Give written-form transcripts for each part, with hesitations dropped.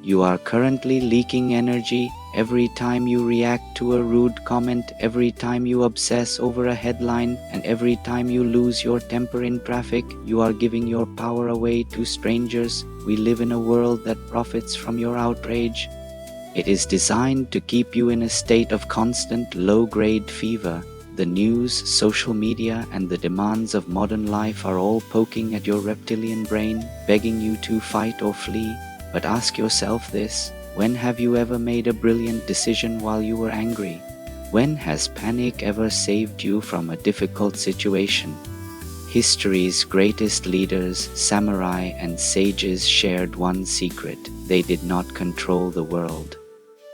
You are currently leaking energy every time you react to a rude comment, every time you obsess over a headline, and every time you lose your temper in traffic. You are giving your power away to strangers. We live in a world that profits from your outrage. It is designed to keep you in a state of constant low-grade fever. The news, social media, and the demands of modern life are all poking at your reptilian brain, begging you to fight or flee. But ask yourself this: when have you ever made a brilliant decision while you were angry? When has panic ever saved you from a difficult situation? History's greatest leaders, samurai and sages, shared one secret: they did not control the world.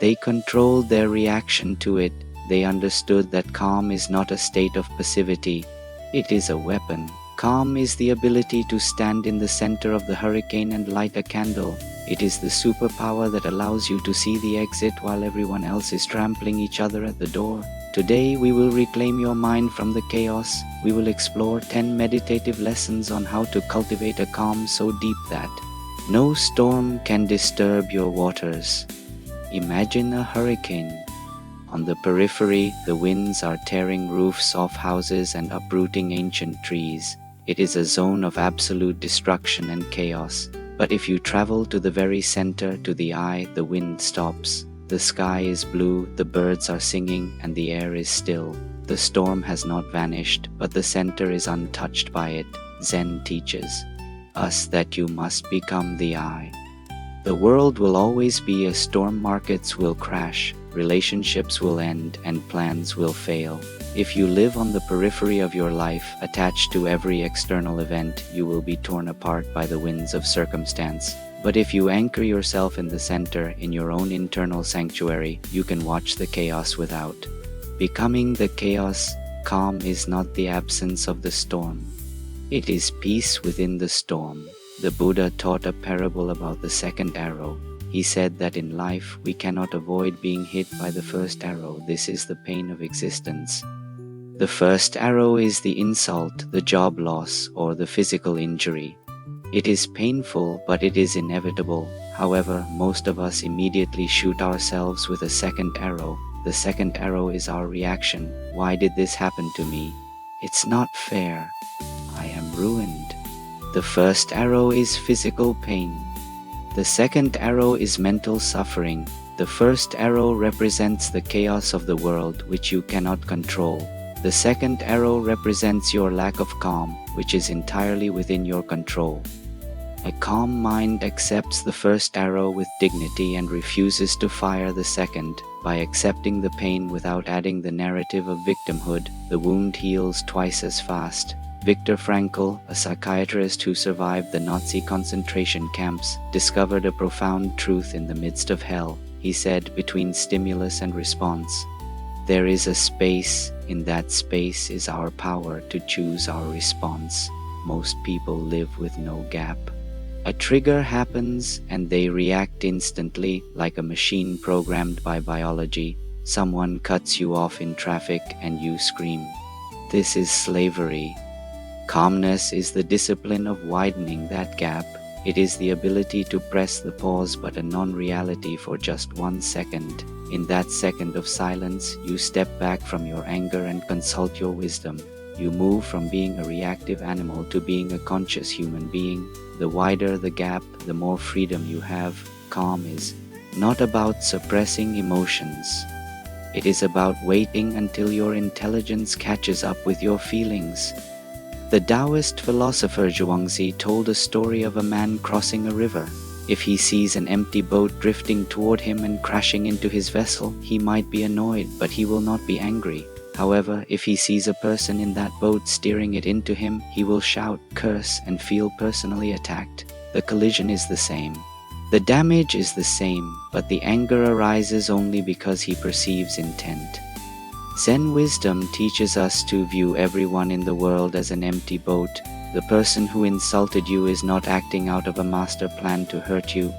They controlled their reaction to it. They understood that calm is not a state of passivity, it is a weapon. Calm is the ability to stand in the center of the hurricane and light a candle. It is the superpower that allows you to see the exit while everyone else is trampling each other at the door. Today we will reclaim your mind from the chaos. We will explore 10 meditative lessons on how to cultivate a calm so deep that no storm can disturb your waters. Imagine a hurricane. On the periphery, the winds are tearing roofs off houses and uprooting ancient trees. It is a zone of absolute destruction and chaos. But if you travel to the very center, to the eye, the wind stops. The sky is blue, the birds are singing, and the air is still. The storm has not vanished, but the center is untouched by it. Zen teaches us that you must become the eye. The world will always be a storm. Markets will crash, relationships will end, and plans will fail. If you live on the periphery of your life, attached to every external event, you will be torn apart by the winds of circumstance. But if you anchor yourself in the center, in your own internal sanctuary, you can watch the chaos without. Becoming the chaos. Calm is not the absence of the storm. It is peace within the storm. The Buddha taught a parable about the second arrow. He said that in life we cannot avoid being hit by the first arrow. This is the pain of existence. The first arrow is the insult, the job loss, or the physical injury. It is painful, but it is inevitable. However, most of us immediately shoot ourselves with a second arrow. The second arrow is our reaction. Why did this happen to me? It's not fair. I am ruined. The first arrow is physical pain. The second arrow is mental suffering. The first arrow represents the chaos of the world, which you cannot control. The second arrow represents your lack of calm, which is entirely within your control. A calm mind accepts the first arrow with dignity and refuses to fire the second. By accepting the pain without adding the narrative of victimhood, the wound heals twice as fast. Viktor Frankl, a psychiatrist who survived the Nazi concentration camps, discovered a profound truth in the midst of hell. He said, between stimulus and response, there is a space. In that space is our power to choose our response. Most people live with no gap. A trigger happens and they react instantly, like a machine programmed by biology. Someone cuts you off in traffic and you scream. This is slavery. Calmness is the discipline of widening that gap. It is the ability to press the pause button a non-reality for just 1 second. In that second of silence, you step back from your anger and consult your wisdom. You move from being a reactive animal to being a conscious human being. The wider the gap, the more freedom you have. Calm is not about suppressing emotions. It is about waiting until your intelligence catches up with your feelings. The Taoist philosopher Zhuangzi told a story of a man crossing a river. If he sees an empty boat drifting toward him and crashing into his vessel, he might be annoyed, but he will not be angry. However, if he sees a person in that boat steering it into him, he will shout, curse, and feel personally attacked. The collision is the same. The damage is the same, but the anger arises only because he perceives intent. Zen wisdom teaches us to view everyone in the world as an empty boat. The person who insulted you is not acting out of a master plan to hurt you.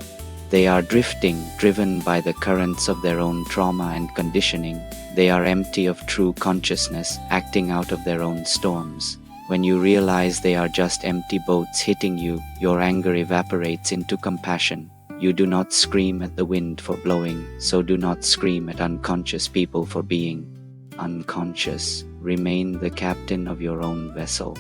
They are drifting, driven by the currents of their own trauma and conditioning. They are empty of true consciousness, acting out of their own storms. When you realize they are just empty boats hitting you, your anger evaporates into compassion. You do not scream at the wind for blowing, so do not scream at unconscious people for being unconscious. Remain the captain of your own vessel.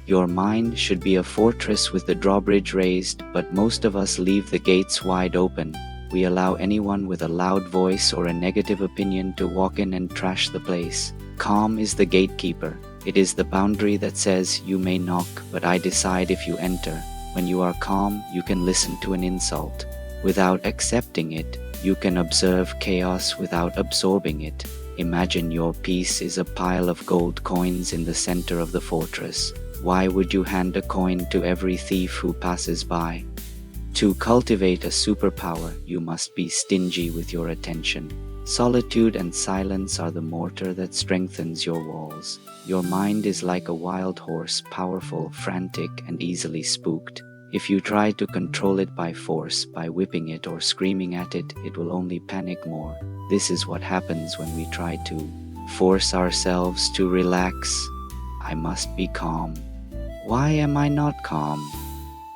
Your mind should be a fortress with the drawbridge raised, but most of us leave the gates wide open. We allow anyone with a loud voice or a negative opinion to walk in and trash the place. Calm is the gatekeeper. It is the boundary that says, you may knock, but I decide if you enter. When you are calm, you can listen to an insult without accepting it. You can observe chaos without absorbing it. Imagine your peace is a pile of gold coins in the center of the fortress. Why would you hand a coin to every thief who passes by? To cultivate a superpower, you must be stingy with your attention. Solitude and silence are the mortar that strengthens your walls. Your mind is like a wild horse, powerful, frantic, and easily spooked. If you try to control it by force, by whipping it or screaming at it, it will only panic more. This is what happens when we try to force ourselves to relax. I must be calm. Why am I not calm?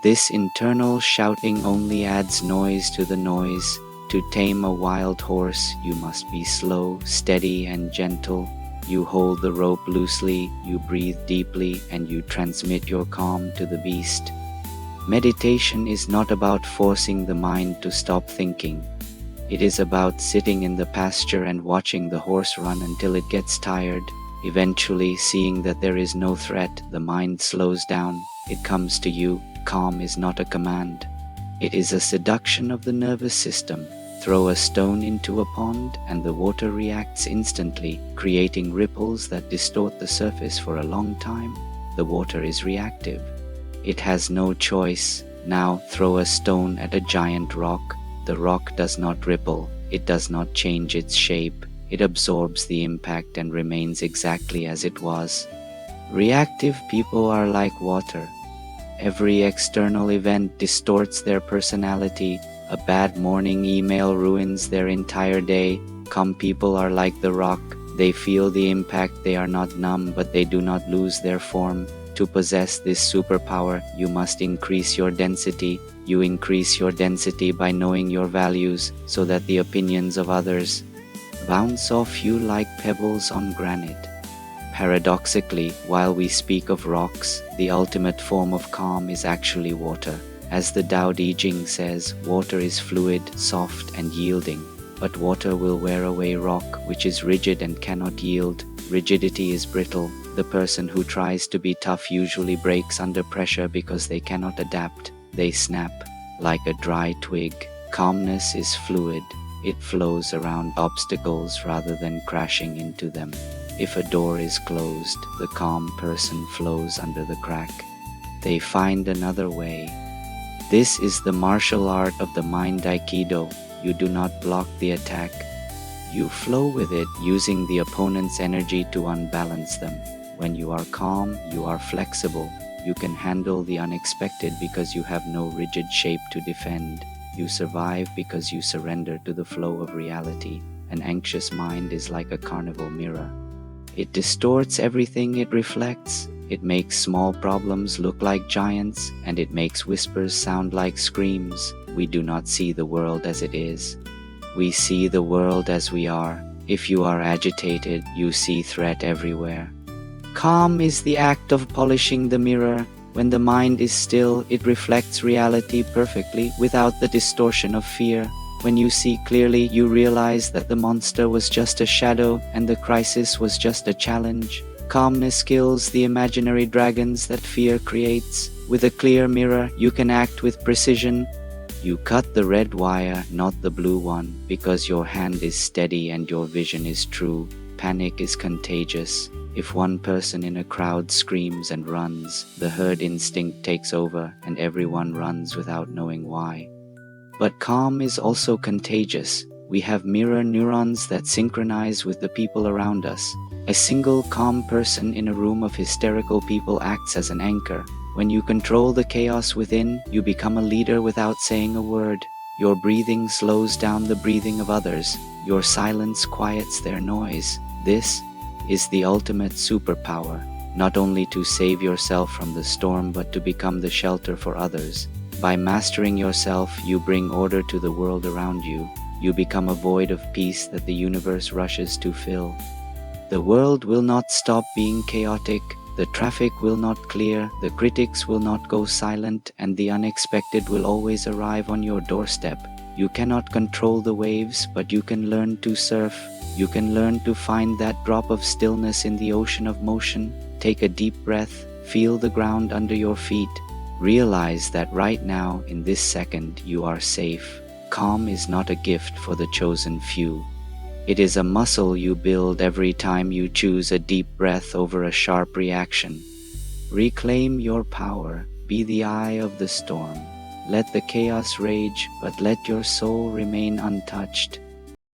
This internal shouting only adds noise to the noise. To tame a wild horse, you must be slow, steady, and gentle. You hold the rope loosely, you breathe deeply, and you transmit your calm to the beast. Meditation is not about forcing the mind to stop thinking. It is about sitting in the pasture and watching the horse run until it gets tired. Eventually, seeing that there is no threat, the mind slows down. It comes to you. Calm is not a command. It is a seduction of the nervous system. Throw a stone into a pond and the water reacts instantly, creating ripples that distort the surface for a long time. The water is reactive. It has no choice. Now throw a stone at a giant rock. The rock does not ripple. It does not change its shape. It absorbs the impact and remains exactly as it was. Reactive people are like water. Every external event distorts their personality. A bad morning email ruins their entire day. Calm people are like the rock. They feel the impact. They are not numb, but they do not lose their form. To possess this superpower, you must increase your density. You increase your density by knowing your values so that the opinions of others bounce off you like pebbles on granite. Paradoxically, while we speak of rocks, the ultimate form of calm is actually water. As the Tao Te Ching says, water is fluid, soft, and yielding. But water will wear away rock, which is rigid and cannot yield. Rigidity is brittle. The person who tries to be tough usually breaks under pressure because they cannot adapt. They snap like a dry twig. Calmness is fluid. It flows around obstacles rather than crashing into them. If a door is closed, the calm person flows under the crack. They find another way. This is the martial art of the mind Aikido. You do not block the attack. You flow with it, using the opponent's energy to unbalance them. When you are calm, you are flexible. You can handle the unexpected because you have no rigid shape to defend. You survive because you surrender to the flow of reality. An anxious mind is like a carnival mirror. It distorts everything it reflects. It makes small problems look like giants, and it makes whispers sound like screams. We do not see the world as it is. We see the world as we are. If you are agitated, you see threat everywhere. Calm is the act of polishing the mirror. When the mind is still, it reflects reality perfectly without the distortion of fear. When you see clearly, you realize that the monster was just a shadow and the crisis was just a challenge. Calmness kills the imaginary dragons that fear creates. With a clear mirror, you can act with precision. You cut the red wire, not the blue one, because your hand is steady and your vision is true. Panic is contagious. If one person in a crowd screams and runs, the herd instinct takes over and everyone runs without knowing why. But calm is also contagious. We have mirror neurons that synchronize with the people around us. A single calm person in a room of hysterical people acts as an anchor. When you control the chaos within, you become a leader without saying a word. Your breathing slows down the breathing of others. Your silence quiets their noise. This is the ultimate superpower, not only to save yourself from the storm but to become the shelter for others. By mastering yourself, you bring order to the world around you. You become a void of peace that the universe rushes to fill. The world will not stop being chaotic, the traffic will not clear, the critics will not go silent, and the unexpected will always arrive on your doorstep. You cannot control the waves, but you can learn to surf. You can learn to find that drop of stillness in the ocean of motion. Take a deep breath, feel the ground under your feet. Realize that right now, in this second, you are safe. Calm is not a gift for the chosen few. It is a muscle you build every time you choose a deep breath over a sharp reaction. Reclaim your power. Be the eye of the storm. Let the chaos rage, but let your soul remain untouched.